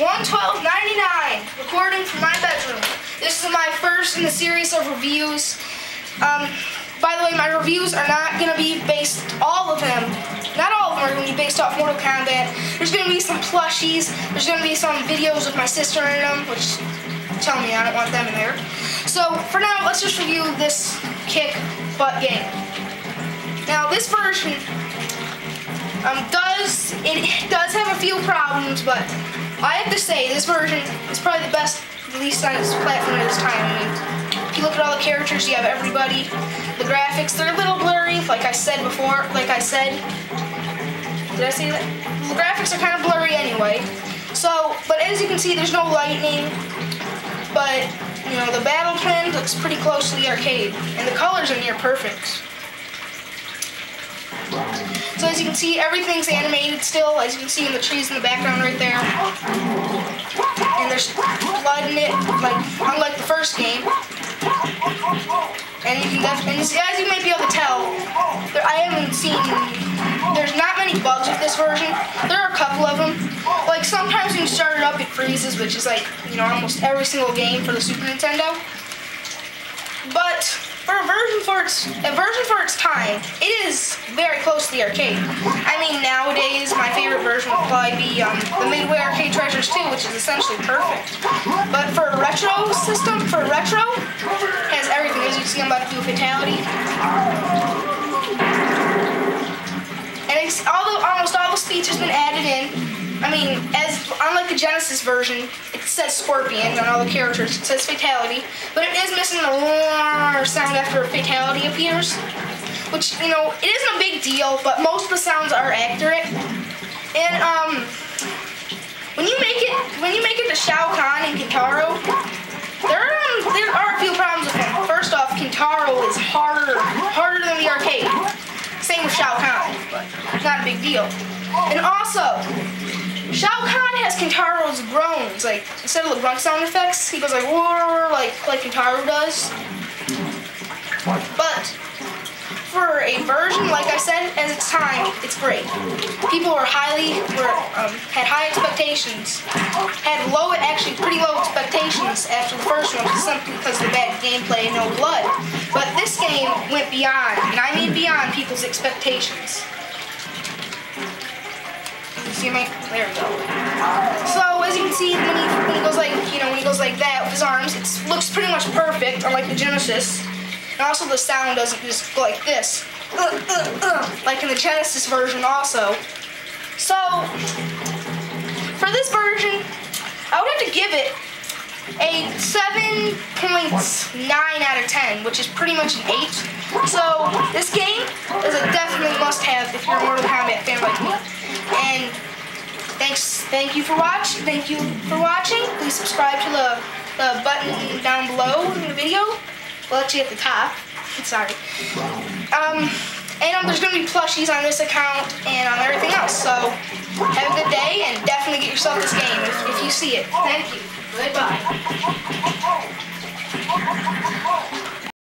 11299, recording from my bedroom. This is my first in a series of reviews. By the way, my reviews are not going to be based, all of them, not all of them are going to be based off Mortal Kombat. There's going to be some plushies, there's going to be some videos with my sister in them, which, tell me, I don't want them in there. So, for now, let's just review this kick butt game. Now, this version does have a few problems, but I have to say, this version is probably the best released on its platform at this time. I mean, if you look at all the characters, you have everybody. The graphics, they're a little blurry, like I said before. Did I say that? The graphics are kind of blurry anyway. So, but as you can see, there's no lightning. But, you know, the battle plan looks pretty close to the arcade. And the colors are near perfect. So as you can see, everything's animated still, as you can see in the trees in the background right there. And there's blood in it, like unlike the first game. And you can definitely, as you may be able to tell, there's not many bugs with this version. There are a couple of them. Like sometimes when you start it up, it freezes, which is like, you know, almost every single game for the Super Nintendo. But for a version for its time, it is very close to the arcade. I mean, nowadays my favorite version would probably be the Midway Arcade Treasures 2, which is essentially perfect. But for a retro system, it has everything. As you can see, I'm about to do a fatality. And almost all the speech has been added in. I mean, unlike the Genesis version, it says Scorpion on all the characters. It says Fatality, but it is missing the roar sound after a fatality appears, which, you know, it isn't a big deal, but most of the sounds are accurate. And when you make it to Shao Kahn and Kintaro, there are a few problems with him. First off, Kintaro is harder than the arcade. Same with Shao Kahn, but not a big deal. And also, Shao Kahn has Kintaro's groans, like, instead of the grunt sound effects, he goes like, roar, like Kintaro does. But, for a version, like I said, as its time, it's great. People had high expectations, actually pretty low expectations after the first one, simply because of the bad gameplay and no blood. But this game went beyond, and I mean beyond, people's expectations. There we go. So as you can see, when he goes like, when he goes like that with his arms, it looks pretty much perfect, unlike the Genesis. And also the sound doesn't just go like this, like in the Genesis version also. So for this version, I would have to give it a 7.9 out of 10, which is pretty much an 8. So this game is a definitely must-have if you're a Mortal Kombat fan like me. And thank you for watching. Please subscribe to the button down below in the video. Well, actually at the top. Sorry. And there's going to be plushies on this account and on everything else. So have a good day and definitely get yourself this game if you see it. Thank you. Goodbye.